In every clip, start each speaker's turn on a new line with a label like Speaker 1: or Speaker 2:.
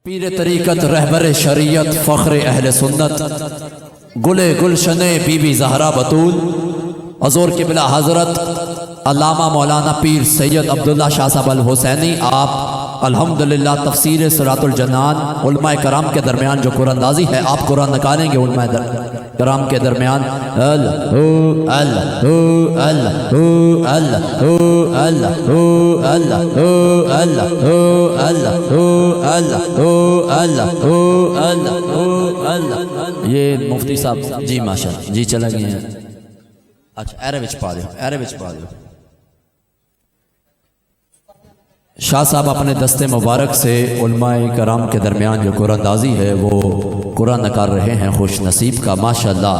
Speaker 1: پیر طریقت رہبر شریعت فخر اہل سنت گلے گلشن بی بی زہرا بطول حضور قبلہ حضرت علامہ مولانا پیر سید عبداللہ شاہ صاحب الحسینی آپ الحمدللہ تفسیر صراط الجنان علماء کرام کے درمیان جو قرآن اندازی ہے آپ قرآن نکالیں گے علماء کرام کے درمیان یہ مفتی صاحب جی ماشاءاللہ جی چلا گئے ہیں اچھا ایرے وچ پا دیو شاہ صاحب اپنے دستے مبارک سے علماء کرام کے درمیان جو قرآن اندازی ہے وہ قرآن نکال رہے ہیں خوش نصیب کا ماشاءاللہ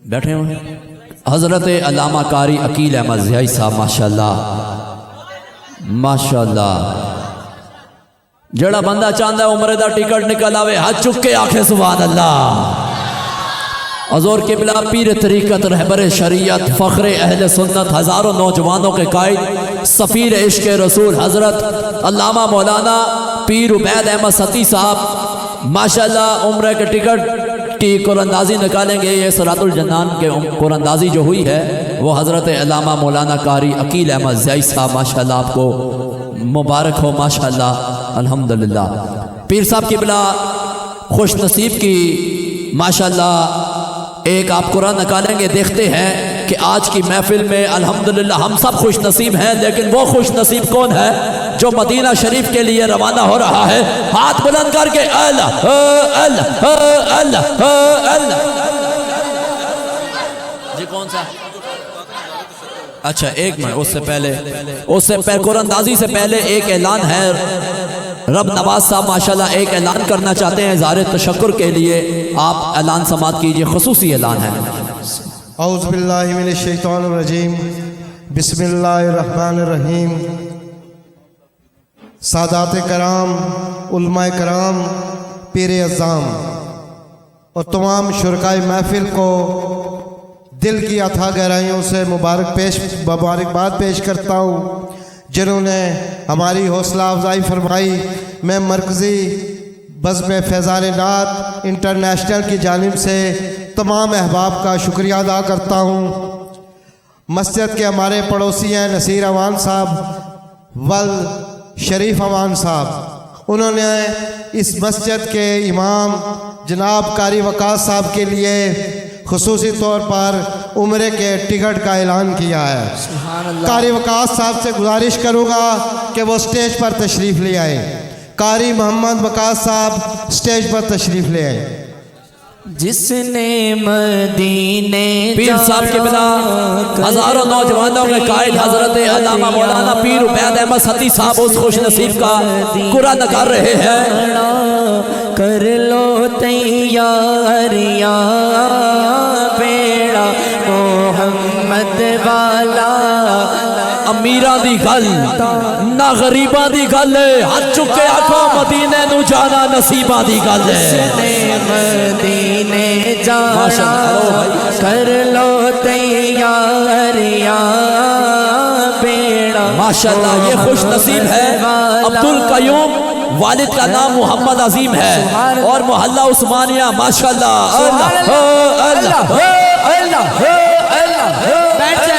Speaker 1: بیٹھے ہوئے حضرت علامہ قاری عقیل احمد ضیائی صاحب ماشاءاللہ جڑا بندہ چاہتا ہے عمرے دا ٹکٹ نکل آوے ہاتھ چک کے آنکھیں سبحان اللہ حضور قبلہ پیر طریقت رہبر شریعت فخر اہل سنت ہزاروں نوجوانوں کے قائد سفیر عشق رسول حضرت علامہ مولانا پیر عبید احمد ستی صاحب ماشاءاللہ عمرے کے ٹکٹ کی قرآن اندازی نکالیں گے یہ صراط الجنان کے قرآن اندازی جو ہوئی ہے وہ حضرت علامہ مولانا قاری عقیل احمد ضیائی صاحب ماشاءاللہ آپ کو مبارک ہو ماشاءاللہ الحمدللہ پیر صاحب قبلہ خوش نصیب کی ماشاءاللہ ایک آپ قرآن نکالیں گے دیکھتے ہیں کہ آج کی محفل میں الحمدللہ ہم سب خوش نصیب ہیں لیکن وہ خوش نصیب کون ہے جو مدینہ شریف کے لیے روانہ ہو رہا ہے ہاتھ بلند کر کے اللہ اللہ اللہ اللہ جی کون سا اچھا ایک منٹ اس سے پہلے قرآن اندازی سے پہلے ایک اعلان ہے رب نواز صاحب ماشاءاللہ ایک اعلان کرنا چاہتے ہیں اظہار تشکر کے لیے آپ اعلان سماعت کیجئے خصوصی اعلان ہے
Speaker 2: اعوذ باللہ من الشیطان الرجیم بسم اللہ الرحمن الرحیم سادات کرام علماء کرام پیر اعظام اور تمام شرکائے محفل کو دل کی اتھا گہرائیوں سے مبارکباد پیش کرتا ہوں جنہوں نے ہماری حوصلہ افزائی فرمائی میں مرکزی بزم فیضان نعت انٹرنیشنل کی جانب سے تمام احباب کا شکریہ ادا کرتا ہوں مسجد کے ہمارے پڑوسی ہیں نصیر اوان صاحب ول شریف اوان صاحب انہوں نے اس مسجد کے امام جناب قاری وقاص صاحب کے لیے خصوصی طور پر عمرے کے ٹکٹ کا اعلان کیا ہے قاری وقاص صاحب سے گزارش کروں گا کہ وہ سٹیج پر تشریف لے آئیں قاری محمد وقاص صاحب سٹیج پر تشریف لے آئیں
Speaker 3: جس نے مدینے
Speaker 1: پیر صاحب کے بنا ہزاروں نوجوانوں کے قائد حضرت علامہ مولانا پیر عبید احمد ستی صاحب اس خوش نصیب کا قرآن نکال رہے ہیں
Speaker 3: کر لو تیاریاں بیڑا محمد والا
Speaker 1: امیرہ دی گل نہ غریبہ دی گل ہے ہاتھ چکے آنکھوں مدینے نو جانا نصیبہ دی گل ہے
Speaker 3: مدینے جانا کر لو تیاریاں بیڑا
Speaker 1: ماشاءاللہ یہ خوش نصیب ہے عبدالقیوم والد کا نام محمد عظیم ہے اور محلہ عثمانیہ ماشاءاللہ اللہ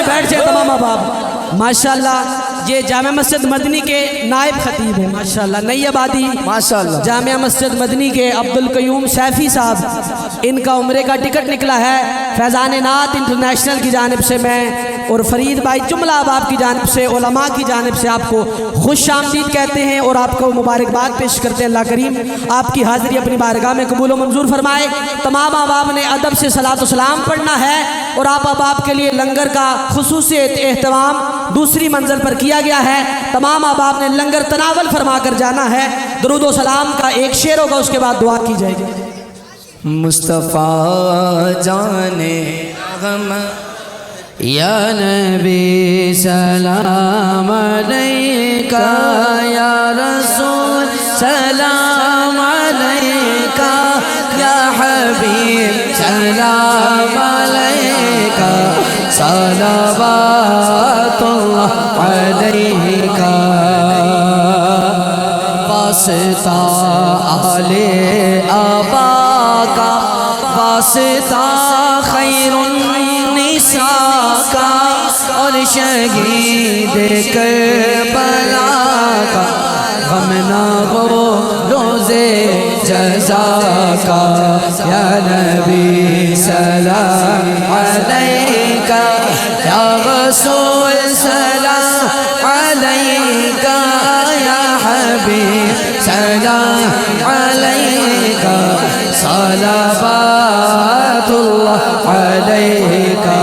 Speaker 4: بیٹھ جائے تمام احباب ماشاءاللہ یہ جامع مسجد مدنی کے نائب خطیب ہیں ماشاءاللہ نئی آبادی ماشاءاللہ جامع مسجد مدنی کے عبدالقیوم سیفی صاحب ان کا عمرے کا ٹکٹ نکلا ہے فیضان نعت انٹرنیشنل کی جانب سے میں اور فرید بھائی جملہ احباب کی جانب سے علماء کی جانب سے آپ کو خوش آمدید کہتے ہیں اور آپ کو مبارکباد پیش کرتے ہیں اللہ کریم آپ کی حاضری اپنی بارگاہ میں قبول و منظور فرمائے تمام احباب نے ادب سے صلاۃ و سلام پڑھنا ہے اور آپ احباب کے لیے لنگر کا خصوصی اہتمام دوسری منزل پر کیا گیا ہے تمام احباب نے لنگر تناول فرما کر جانا ہے درود و سلام کا ایک شعر ہوگا اس کے بعد دعا کی جائے گی
Speaker 3: مصطفیٰ جانے غم یا نبی سلام علیکہ یا رسول سلام علیکہ یا حبیب سلام علیکہ صلوات اللہ علیکہ واسطہ آلے آبا کا واسطہ خیر النساء کا اور شہید کربلا کا غم نہ ہو روزے جزا کا یا نبی سلام علیکہ یا رسول سلام علیکہ یا حبیب سلام علیکہ صلوات اللہ علیکہ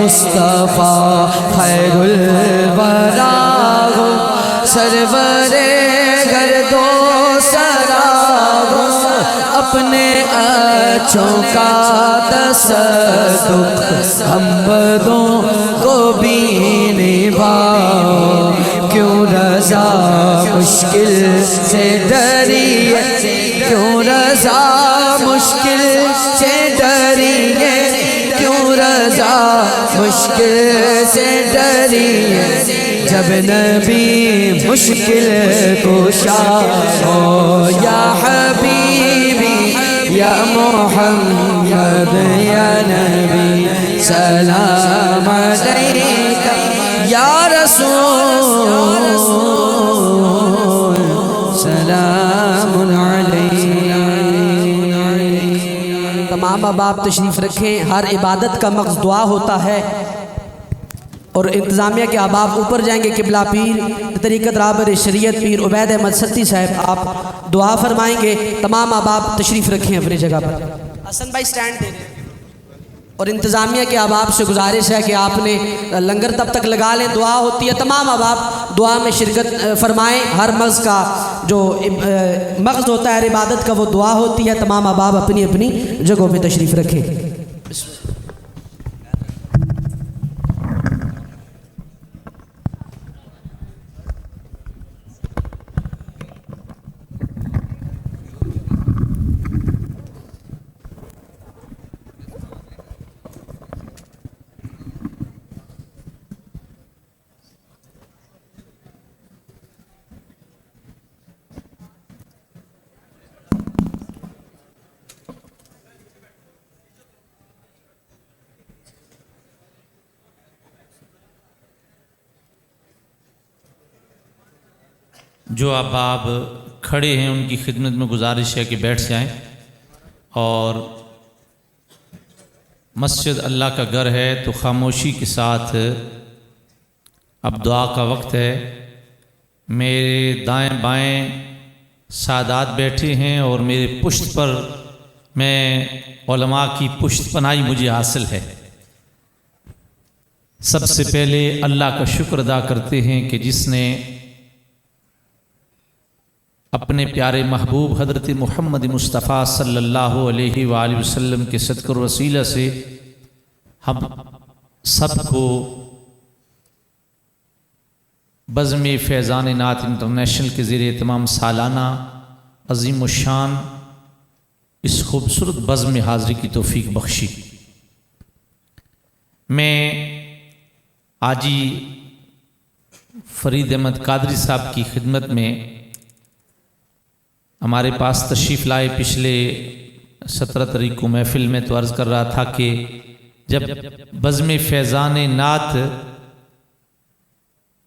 Speaker 3: مصطفیٰ خیر الورا سرور گرد و سرا اپنے اچھوں کا تصدق ہم بدوں کو بھی نبھاؤ کیوں رضا مشکل سے ڈری ہے کیوں رضا مشکل سے ڈری ہے کیوں رضا مشکل سے ڈری ہے جب نبی مشکل کشا ہو یا حبیبی یا محمد یا نبی سلام علیکہ یا رسول سلام علیکہ۔
Speaker 4: تمام احباب تشریف رکھیں۔ ہر عبادت کا مغز دعا ہوتا ہے اور انتظامیہ کے احباب اوپر جائیں گے۔ قبلہ پیر طریقت رابر شریعت پیر عبید احمد ستی صاحب آپ دعا فرمائیں گے۔ تمام احباب تشریف رکھیں اپنی جگہ پر۔ حسن بھائی سٹینڈ دے دیں۔ اور انتظامیہ کے احباب سے گزارش ہے کہ آپ نے لنگر تب تک لگا لیں، دعا ہوتی ہے۔ تمام احباب دعا میں شرکت فرمائیں۔ ہر مغز کا جو مغز ہوتا ہے عبادت کا وہ دعا ہوتی ہے۔ تمام احباب اپنی اپنی جگہوں پہ تشریف رکھیں۔
Speaker 5: جو احباب کھڑے ہیں ان کی خدمت میں گزارش ہے کہ بیٹھ جائیں، اور مسجد اللہ کا گھر ہے تو خاموشی کے ساتھ اب دعا کا وقت ہے۔ میرے دائیں بائیں سادات بیٹھے ہیں اور میرے پشت پر میں علماء کی پشت پناہی مجھے حاصل ہے۔ سب سے پہلے اللہ کا شکر ادا کرتے ہیں کہ جس نے اپنے پیارے محبوب حضرت محمد مصطفیٰ صلی اللہ علیہ وآلہ وسلم کے صدقہ و وسیلہ سے ہم سب کو بزم فیضان نعت انٹرنیشنل کے زیر اہتمام سالانہ عظیم الشان اس خوبصورت بزم میں حاضری کی توفیق بخشی۔ میں آجی فرید احمد قادری صاحب کی خدمت میں ہمارے پاس تشریف لائے پچھلے 17 تاریخ کو محفل میں تو عرض کر رہا تھا کہ جب بزم فیضان نعت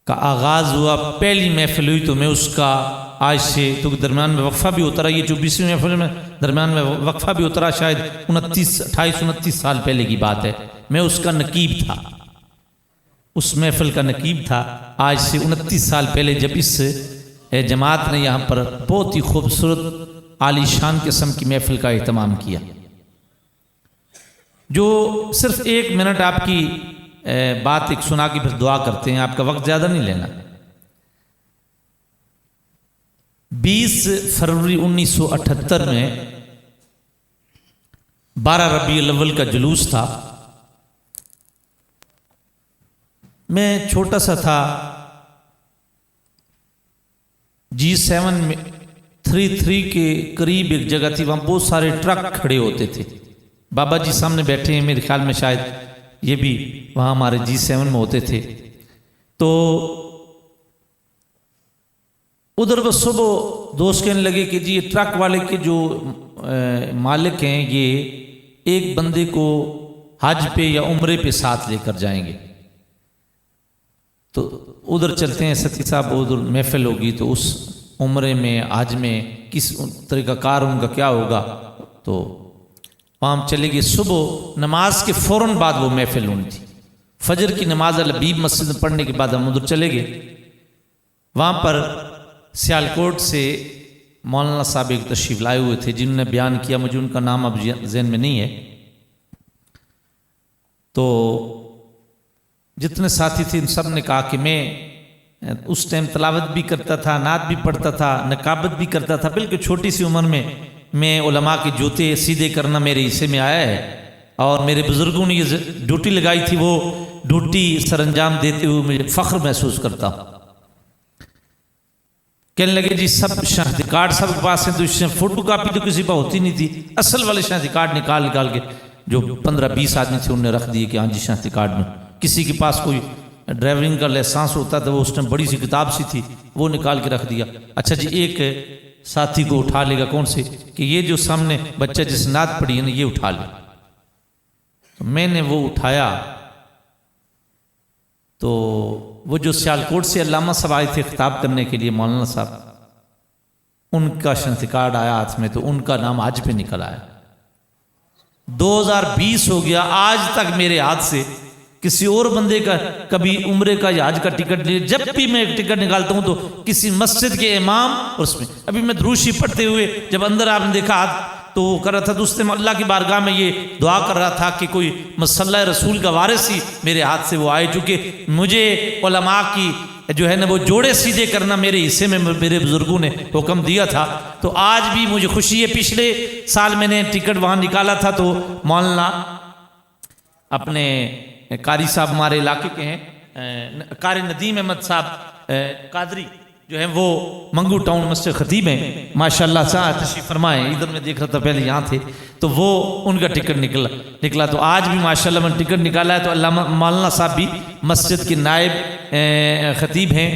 Speaker 5: کا آغاز ہوا، پہلی محفل ہوئی، تو میں اس کا آج سے تو درمیان میں وقفہ بھی اترا، یہ 24ویں محفل میں درمیان میں وقفہ بھی اترا، شاید 28-29 سال پہلے کی بات ہے۔ میں اس کا نقیب تھا، اس محفل کا نقیب تھا۔ آج سے 29 سال پہلے جب اس جماعت نے یہاں پر بہت ہی خوبصورت عالی شان قسم کی محفل کا اہتمام کیا، جو صرف 1 منٹ آپ کی بات ایک سنا کے پھر دعا کرتے ہیں، آپ کا وقت زیادہ نہیں لینا۔ 20 فروری 1978 میں 12 ربیع الاول کا جلوس تھا۔ میں چھوٹا سا تھا، G7 میں 33 کے قریب ایک جگہ تھی، وہاں بہت سارے ٹرک کھڑے ہوتے تھے۔ بابا جی سامنے بیٹھے ہیں، میرے خیال میں شاید یہ بھی وہاں ہمارے G7 میں ہوتے تھے۔ تو ادھر وہ صبح دوست کہنے لگے کہ جی یہ ٹرک والے کے جو مالک ہیں یہ ایک بندے کو حج پہ یا عمرے پہ ساتھ لے کر جائیں گے، تو ادھر چلتے ہیں ستی صاحب، ادھر محفل ہوگی تو اس عمرے میں حج میں کس طریقہ کار ان کا کیا ہوگا، تو وہاں چلے گئے۔ صبح نماز کے فوراً بعد وہ محفل ہونی تھی، فجر کی نماز لبیب مسجد میں پڑھنے کے بعد ہم ادھر چلے گئے۔ وہاں پر سیالکوٹ سے مولانا صاحب ایک تشریف لائے ہوئے تھے جنہوں نے بیان کیا، مجھے ان کا نام اب ذہن میں نہیں ہے، تو جتنے ساتھی تھے ان سب نے کہا کہ میں اس ٹائم تلاوت بھی کرتا تھا، نعت بھی پڑھتا تھا، نقابت بھی کرتا تھا، بالکل چھوٹی سی عمر میں علماء کے جوتے سیدھے کرنا میرے حصے میں آیا ہے، اور میرے بزرگوں نے یہ ڈیوٹی لگائی تھی، وہ ڈیوٹی سر انجام دیتے ہوئے مجھے فخر محسوس کرتا ہوں۔ کہنے لگے جی سب شناختی کارڈ سب کے پاس ہیں، تو اس میں فوٹو کاپی تو کسی پاس ہوتی نہیں تھی، اصل والے شناختی کارڈ نکال کے جو 15-20 آدمی تھے انہوں نے رکھ دیے کہ ہاں جی شناختی کارڈ میں، کسی کے پاس کوئی ڈرائیونگ کا لائسنس ہوتا تھا، وہ اس نے بڑی سی کتاب سی تھی وہ نکال کے رکھ دیا۔ اچھا جی ایک ساتھی کو اٹھا لے گا، کون سے، کہ یہ جو سامنے بچہ جس نعت پڑھی ہے نا یہ اٹھا لے، تو میں نے وہ اٹھایا، تو وہ جو سیالکوٹ سے علامہ صاحب آئے تھے خطاب کرنے کے لیے مولانا صاحب، ان کا شناختی کارڈ آیا ہاتھ میں، تو ان کا نام حج پہ نکل آیا۔ 2020 ہو گیا، آج تک میرے ہاتھ سے کسی اور بندے کا کبھی عمرے کا یا حج کا ٹکٹ لے، جب بھی میں ایک ٹکٹ نکالتا ہوں تو کسی مسجد کے امام، اور اس میں ابھی میں دروشی پڑھتے ہوئے جب اندر آپ نے دیکھا تو وہ کر رہا تھا، دوست اللہ کی بارگاہ میں یہ دعا کر رہا تھا کہ کوئی مصلی رسول کا وارث ہی میرے ہاتھ سے وہ آئے، چونکہ مجھے علماء کی جو ہے نا وہ جوڑے سیدھے کرنا میرے حصے میں میرے بزرگوں نے حکم دیا تھا، تو آج بھی مجھے خوشی ہے۔ پچھلے سال میں نے ٹکٹ وہاں نکالا تھا، تو مولانا اپنے قاری صاحب ہمارے علاقے کے ہیں، قاری ندیم احمد صاحب قادری جو ہیں، وہ منگو ٹاؤن مسجد خطیب ہیں ماشاءاللہ، تشریف فرمائے، ادھر میں دیکھ رہا تھا پہلے یہاں تھے، تو وہ ان کا ٹکٹ نکلا، تو آج بھی ماشاءاللہ میں نے ٹکٹ نکالا ہے، تو علامہ مولانا صاحب بھی مسجد کے نائب خطیب ہیں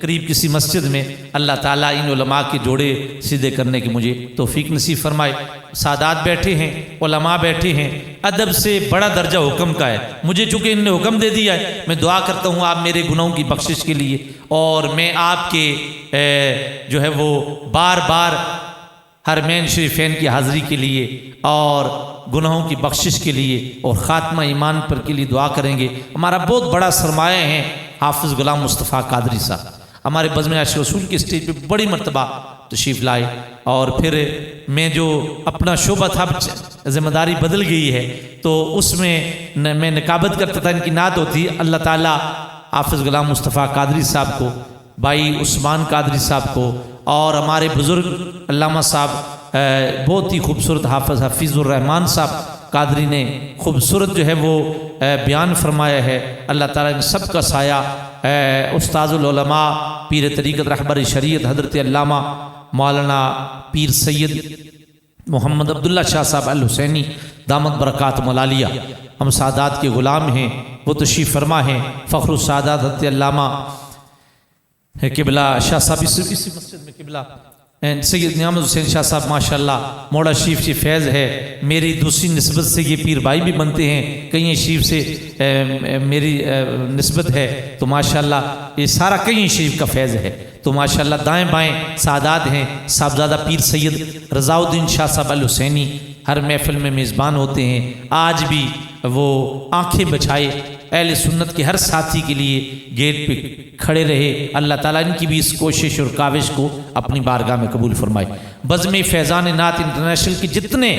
Speaker 5: قریب کسی مسجد میں، اللہ تعالیٰ ان علماء کے جوڑے سیدھے کرنے کی مجھے توفیق نصیب فرمائے۔ سادات بیٹھے ہیں، علماء بیٹھے ہیں، ادب سے بڑا درجہ حکم کا ہے، مجھے چونکہ ان نے حکم دے دیا ہے، میں دعا کرتا ہوں آپ میرے گناہوں کی بخشش کے لیے، اور میں آپ کے جو ہے وہ بار بار حرمین شریفین کی حاضری کے لیے اور گناہوں کی بخشش کے لیے اور خاتمہ ایمان پر کے لیے دعا کریں گے۔ ہمارا بہت بڑا سرمایہ ہے حافظ غلام مصطفیٰ قادری صاحب، ہمارے بزم عاشق رسول کے اسٹیج پہ بڑی مرتبہ تشریف لائے، اور پھر میں جو اپنا شعبہ تھا ذمہ داری بدل گئی ہے، تو اس میں میں نقابت کرتا تھا، ان کی نعت ہوتی، اللہ تعالیٰ حافظ غلام مصطفیٰ قادری صاحب کو، بھائی عثمان قادری صاحب کو، اور ہمارے بزرگ علامہ صاحب بہت ہی خوبصورت حافظ الرحمان صاحب قادری نے خوبصورت جو ہے وہ بیان فرمایا ہے، اللہ تعالیٰ ان سب کا سایہ استاذ العلماء پیر طریقت رہبر شریعت حضرت علامہ مولانا پیر سید محمد عبداللہ شاہ صاحب الحسینی دامت برکاتہم العالیہ، ہم سادات کے غلام ہیں، وہ تشریف فرما ہیں، فخر السادات حضرت علامہ قبلہ شاہ صاحب اسی مسجد میں قبلہ سید نعمت حسین شاہ صاحب ماشاءاللہ موڑا شریف سے فیض ہے، میری دوسری نسبت سے یہ پیر بھائی بھی بنتے ہیں، کئی شریف سے میری نسبت ہے، تو ماشاءاللہ یہ سارا کئی شریف کا فیض ہے، تو ماشاءاللہ دائیں بائیں سادات ہیں، صاحبزادہ پیر سید رضا الدین شاہ صاحب الحسینی ہر محفل میں میزبان ہوتے ہیں، آج بھی وہ آنکھیں بچھائے اہل سنت کے ہر ساتھی کے لیے گیٹ پہ کھڑے رہے، اللہ تعالیٰ ان کی بھی اس کوشش اور کاوش کو اپنی بارگاہ میں قبول فرمائے۔ بزم فیضان نعت انٹرنیشنل کی جتنے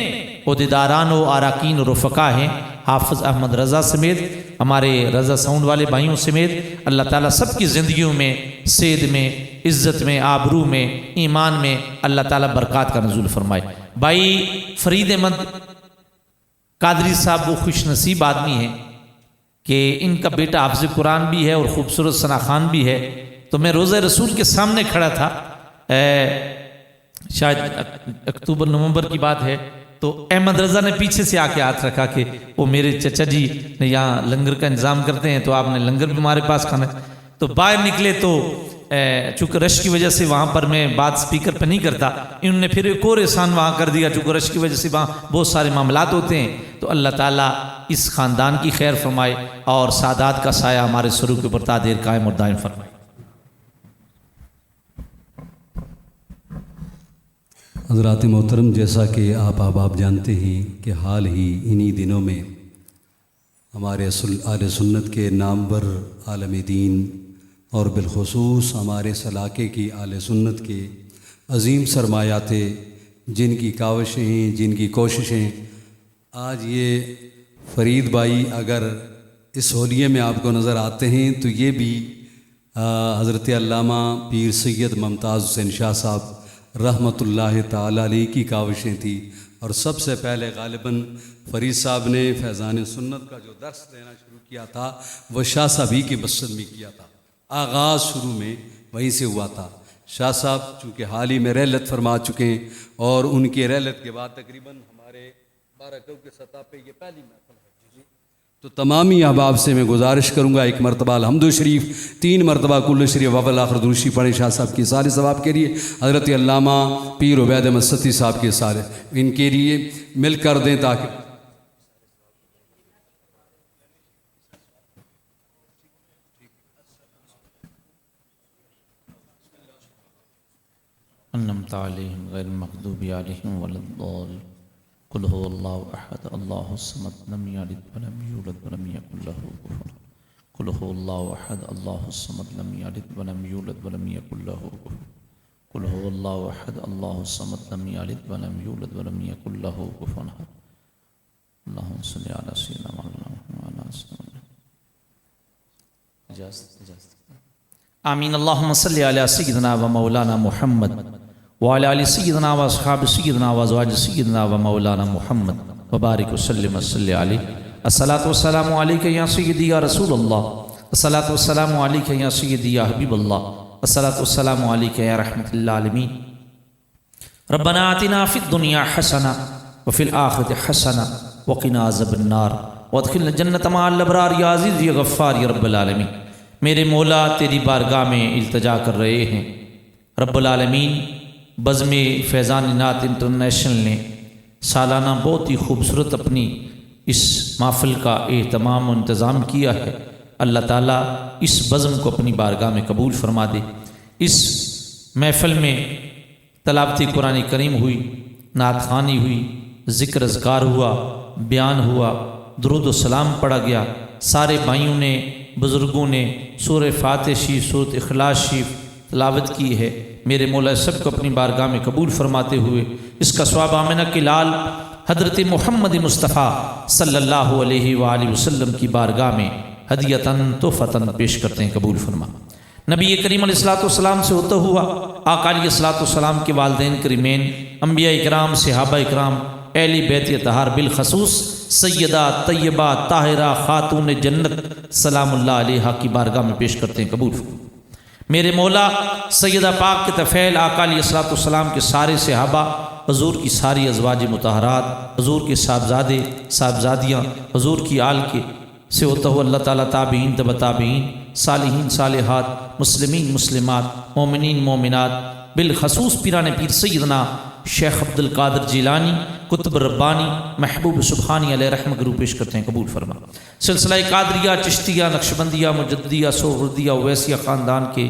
Speaker 5: عہدیداران و اراکین و رفقا ہیں، حافظ احمد رضا سمیت، ہمارے رضا ساؤنڈ والے بھائیوں سمیت، اللہ تعالیٰ سب کی زندگیوں میں صحت میں، عزت میں، آبرو میں، ایمان میں اللہ تعالیٰ برکات کا نزول فرمائے۔ بھائی فرید احمد قادری صاحب وہ خوش نصیب آدمی ہیں کہ ان کا بیٹا حافظ قرآن بھی ہے اور خوبصورت ثنا خان بھی ہے، تو میں روزہ رسول کے سامنے کھڑا تھا، شاید اکتوبر نومبر کی بات ہے، تو احمد رضا نے پیچھے سے آ کے ہاتھ رکھا کہ وہ میرے چچا جی نے یہاں لنگر کا انتظام کرتے ہیں، تو آپ نے لنگر بھی ہمارے پاس کھانا ہے، تو باہر نکلے تو چونکہ رش کی وجہ سے وہاں پر میں بات سپیکر پہ نہیں کرتا، انہوں نے پھر ایک اور احسان وہاں کر دیا، چونکہ رش کی وجہ سے وہاں بہت سارے معاملات ہوتے ہیں، تو اللہ تعالیٰ اس خاندان کی خیر فرمائے اور سعادات کا سایہ ہمارے سروں کے اوپر تا دیر قائم اور دائم فرمائے۔
Speaker 6: حضرات محترم، جیسا کہ آپ احباب جانتے ہیں کہ حال ہی انہی دنوں میں ہمارے اہل سنت کے نامور عالم دین اور بالخصوص ہمارے اس علاقے کی اہل سنت کے عظیم سرمایہ تھے، جن کی کاوشیں ہیں، جن کی کوششیں، آج یہ فرید بھائی اگر اس ہولیے میں آپ کو نظر آتے ہیں تو یہ بھی حضرت علامہ پیر سید ممتاز حسین شاہ صاحب رحمۃ اللہ تعالی علیہ کی کاوشیں تھیں، اور سب سے پہلے غالباً فرید صاحب نے فیضان سنت کا جو درس دینا شروع کیا تھا وہ شاہ صاحب ہی کی مسجد میں کیا تھا، آغاز شروع میں وہیں سے ہوا تھا۔ شاہ صاحب چونکہ حال ہی میں رحلت فرما چکے ہیں، اور ان کی رحلت کے بعد تقریباً ہمارے 12 کی سطح پہ یہ پہلی محفل ہے، تو تمامی احباب سے میں گزارش کروں گا ایک مرتبہ الحمد شریف 3 مرتبہ کل شریف اول آخر درشی پڑھیں شاہ صاحب کی سارے ثواب کے لیے، حضرت علامہ پیر عبید احمد ستی صاحب کے سارے ان کے لیے مل کر دیں تاکہ
Speaker 5: انعمت علیہم غیر المغضوب علیہم ولا الضالین قل هو اللہ احد اللہ الصمد لم یلد ولم یولد ولم یکن له کفوا احد قل هو اللہ احد اللہ الصمد لم یلد ولم یولد ولم یکن له کفوا احد قل هو اللہ احد اللہ الصمد لم یلد ولم یولد ولم یکن له کفوا احد اللہم صلی علی سیدنا محمد آمین۔ اللہم صلی علی سیدنا و مولانا محمد وعلی آل سیدنا و اصحاب سیدنا و ازواج سیدنا و مولانا محمد وبارک وسلم وصلی علیہ۔ الصلاۃ والسلام علیک یا سیدی یا رسول اللہ، الصلاۃ والسلام علیک یا سیدی یا حبیب اللہ، الصلاۃ والسلام علیک یا رحمت للعالمین۔ ربنا آتنا فی الدنیا حسنہ وفی الآخرۃ حسنہ وقنا عذاب النار وادخلنا الجنۃ مع الابرار یا عزیز یا غفار یا رب العالمین۔ میرے مولا تیری بارگاہ میں التجا کر رہے ہیں رب العالمین، بزم فیضان نعت انٹرنیشنل نے سالانہ بہت ہی خوبصورت اپنی اس محفل کا اہتمام و انتظام کیا ہے، اللہ تعالیٰ اس بزم کو اپنی بارگاہ میں قبول فرما دے۔ اس محفل میں تلاوت قرآن کریم ہوئی، نعت خوانی ہوئی، ذکر اذکار ہوا، بیان ہوا، درود و سلام پڑھا گیا، سارے بھائیوں نے بزرگوں نے سورہ فاتحہ شریف، سورۃ اخلاص شریف تلاوت کی ہے۔ میرے مولا سب کو اپنی بارگاہ میں قبول فرماتے ہوئے اس کا ثواب آمنہ کے لال حضرت محمد مصطفیٰ صلی اللہ علیہ وآلہ وسلم کی بارگاہ میں ہدیتاً تحفتاً پیش کرتے ہیں، قبول فرما۔ نبی کریم علیہ الصلوۃ والسلام سے ہوتا ہوا آقا علیہ الصلوۃ والسلام کے والدین کریمین، انبیاء اکرام، صحابہ اکرام، اہل بیت اطہار، بالخصوص سیدہ طیبہ طاہرہ خاتون جنت سلام اللہ علیہا کی بارگاہ میں پیش کرتے ہیں، قبول فرما۔ میرے مولا سیدہ پاک کے طفیل آقا علیہ الصلوۃ والسلام کے سارے صحابہ، حضور کی ساری ازواج مطہرات، حضور کے صاحبزادے صاحبزادیاں، حضور کی آل کے سے ہوتا ہوا اللہ تعالیٰ تابعین تبع تابعین، صالحین صالحات، مسلمین مسلمات، مومنین مومنات، بالخصوص پیران پیر سیدنا شیخ عبد القادر جیلانی قطب ربانی محبوب سبحانی علیہ رحمہ گرو پیش کرتے ہیں، قبول فرما۔ سلسلہ قادریہ، چشتیہ، نقشبندیہ، مجددیہ، سہروردیہ، اویسیہ خاندان کے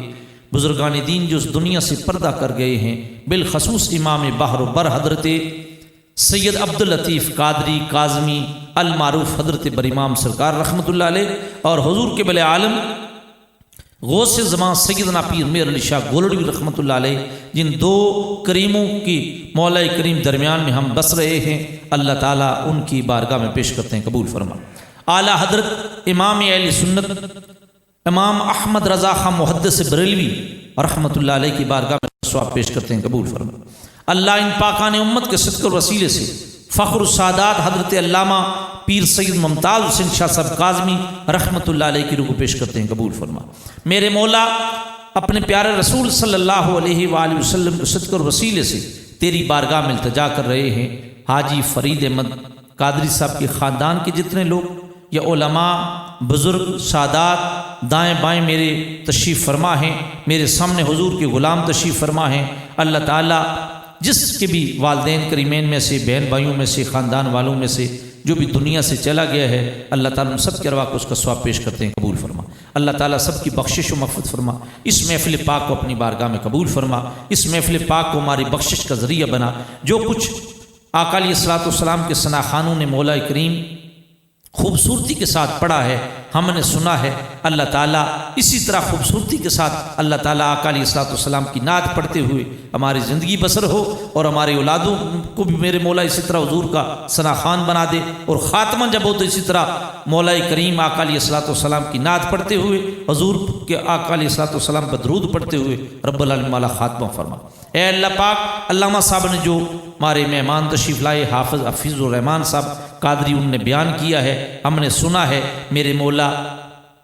Speaker 5: بزرگان دین جو اس دنیا سے پردہ کر گئے ہیں، بالخصوص امام بحر و بر حضرت سید عبداللطیف قادری کاظمی المعروف حضرت بر امام سرکار رحمۃ اللہ علیہ، اور حضور کے بل عالم غوث زمان سیدنا پیر میر علی شاہ گولڑوی رحمۃ اللہ علیہ، جن دو کریموں کی مولا کریم درمیان میں ہم بس رہے ہیں، اللہ تعالیٰ ان کی بارگاہ میں پیش کرتے ہیں، قبول فرما۔ اعلیٰ حضرت امام اہل سنت امام احمد رضا خان محدث بریلوی رحمۃ اللہ علیہ کی بارگاہ میں ثواب پیش کرتے ہیں، قبول فرما۔ اللہ ان پاکان امت کے صدق اور وسیلے سے فخر السادات حضرت علامہ پیر سید ممتاز حسین شاہ صاحب کاظمی رحمۃ اللہ علیہ کی روح کو پیش کرتے ہیں، قبول فرما۔ میرے مولا اپنے پیارے رسول صلی اللہ علیہ وآلہ وسلم کے صدق اور وسیلے سے تیری بارگاہ میں التجا کر رہے ہیں، حاجی فرید احمد قادری صاحب کے خاندان کے جتنے لوگ یا علماء بزرگ سادات دائیں بائیں میرے تشریف فرما ہیں، میرے سامنے حضور کے غلام تشریف فرما ہیں۔ اللہ تعالیٰ جس کے بھی والدین کریمین میں سے، بہن بھائیوں میں سے، خاندان والوں میں سے جو بھی دنیا سے چلا گیا ہے، اللہ تعالیٰ ہم سب کے ارواح کو اس کا ثواب پیش کرتے ہیں، قبول فرما۔ اللہ تعالیٰ سب کی بخشش و مغفرت فرما۔ اس محفل پاک کو اپنی بارگاہ میں قبول فرما۔ اس محفل پاک کو ہماری بخشش کا ذریعہ بنا۔ جو کچھ آقا علیہ الصلوۃ والسلام کے ثنا خوانوں نے مولا کریم خوبصورتی کے ساتھ پڑھا ہے، ہم نے سنا ہے، اللہ تعالیٰ اسی طرح خوبصورتی کے ساتھ اللہ تعالیٰ آقا علیہ الصلوۃ والسلام کی نعت پڑھتے ہوئے ہماری زندگی بسر ہو، اور ہمارے اولادوں کو بھی میرے مولا اسی طرح حضور کا ثنا خوان بنا دے، اور خاتمہ جب ہو تو اسی طرح مولا کریم آقا علیہ الصلوۃ والسلام کی نعت پڑھتے ہوئے، حضور کے آقا علیہ الصلوۃ والسلام پر درود پڑھتے ہوئے رب العالمین والا خاتمہ فرما۔ اے اللہ پاک، علامہ صاحب نے جو ہمارے مہمان تشریف لائے، حافظ حفیظ الرحمان صاحب قادری، ان نے بیان کیا ہے، ہم نے سنا ہے، میرے مولا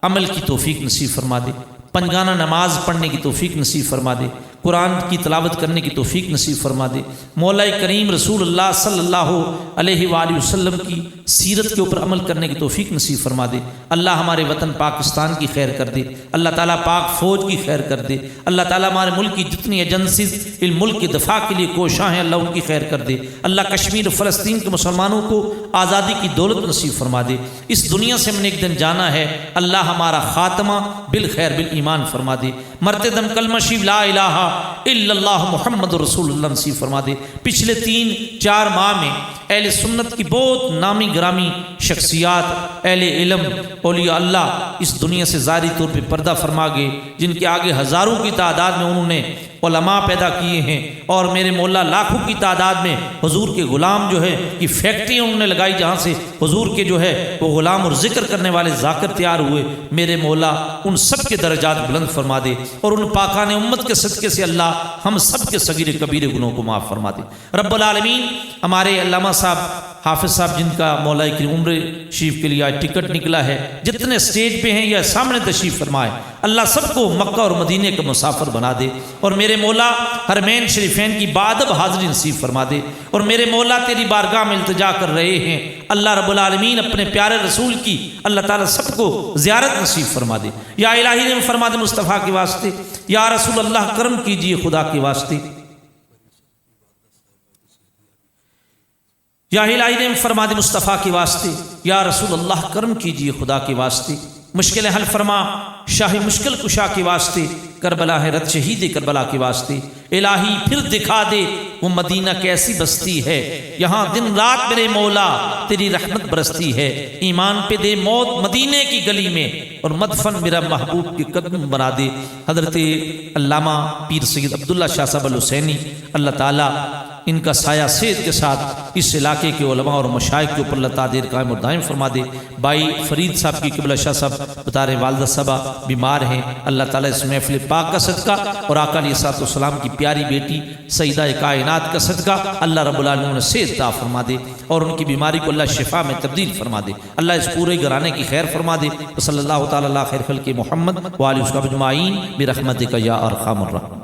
Speaker 5: عمل کی توفیق نصیب فرما دے، پنجگانہ نماز پڑھنے کی توفیق نصیب فرما دے، قرآن کی تلاوت کرنے کی توفیق نصیب فرما دے، مولا کریم رسول اللہ صلی اللہ علیہ وآلہ وسلم کی سیرت کے اوپر عمل کرنے کی توفیق نصیب فرما دے۔ اللہ ہمارے وطن پاکستان کی خیر کر دے، اللہ تعالیٰ پاک فوج کی خیر کر دے، اللہ تعالیٰ ہمارے ملک کی جتنی ایجنسیز ان ملک کے دفاع کے لیے کوشاں ہیں، اللہ ان کی خیر کر دے۔ اللہ کشمیر فلسطین کے مسلمانوں کو آزادی کی دولت نصیب فرما دے۔ اس دنیا سے ہم نے ایک دن جانا ہے، اللہ ہمارا خاتمہ بالخیر بالایمان فرما دے، مرتے دم کلمہ شریف لا الہ الا اللہ محمد رسول اللہ نصیب فرما دے۔ پچھلے 3-4 ماہ میں اہل سنت کی بہت نامی گرامی شخصیات، اہل علم، اولیاء اللہ اس دنیا سے ظاہری طور پہ پردہ فرما گئے، جن کے آگے ہزاروں کی تعداد میں انہوں نے علماء پیدا کیے ہیں، اور میرے مولا لاکھوں کی تعداد میں حضور کے غلام جو ہے کہ فیکٹری انہوں نے لگائی جہاں سے حضور کے جو ہے وہ غلام اور ذکر کرنے والے ذاکر تیار ہوئے۔ میرے مولا ان سب کے درجات بلند فرما دے، اور ان پاکان امت کے صدقے سے اللہ ہم سب کے صغیر کبیر گناہوں کو معاف فرما دے۔ رب العالمین ہمارے علامہ صاحب حافظ صاحب جن کا مولا کی عمر شریف کے لیے آج ٹکٹ نکلا ہے، جتنے سٹیج پہ ہیں یا سامنے تشریف فرمائے، اللہ سب کو مکہ اور مدینے کا مسافر بنا دے، اور میرے مولا حرمین شریفین کی بادب حاضری نصیب فرما دے، اور میرے مولا تیری بارگاہ میں التجا کر رہے ہیں، اللہ رب العالمین اپنے پیارے رسول کی اللہ تعالیٰ سب کو زیارت نصیب فرما دے۔ یا الہی نے فرما دے مصطفیٰ کے واسطے، یا رسول اللہ کرم کیجئے خدا کے واسطے، یا الہی نے فرما دے مصطفیٰ کے واسطے، یا رسول اللہ کرم کیجئے خدا کے واسطے، مشکل حل فرما شاہ مشکل کشا کے واسطے، کربلا ہے رت شہید کربلا کے واسطے، الہی پھر دکھا دے وہ مدینہ کیسی بستی ہے، یہاں دن رات میرے مولا تیری رحمت برستی ہے، ایمان پہ دے موت مدینے کی گلی میں، اور مدفن میرا محبوب کے قدم بنا دے۔ حضرت علامہ پیر سید عبداللہ شاہ صاحب الحسینی، اللہ تعالیٰ ان کا سایہ صحت کے ساتھ اس علاقے کے علماء اور مشائخ کے اوپر اللہ تعالیٰ دیر قائم اور دائم فرما دے۔ بھائی فرید صاحب کی قبلہ شاہ صاحب بتا رہے والدہ صاحبہ بیمار ہیں، اللہ تعالیٰ اس محفل پاک کا صدقہ اور آقا علیہ الصلوۃ والسلام کی پیاری بیٹی سیدہ کائنات کا صدقہ اللہ رب العالمین صحت عطا فرما دے، اور ان کی بیماری کو اللہ شفا میں تبدیل فرما دے، اللہ اس پورے گھرانے کی خیر فرما دے۔ صلی اللہ تعالیٰ علیہ خیر خلق محمد وآلہ وصحبہ اجمعین برحمتک یا ارحم الراحمین۔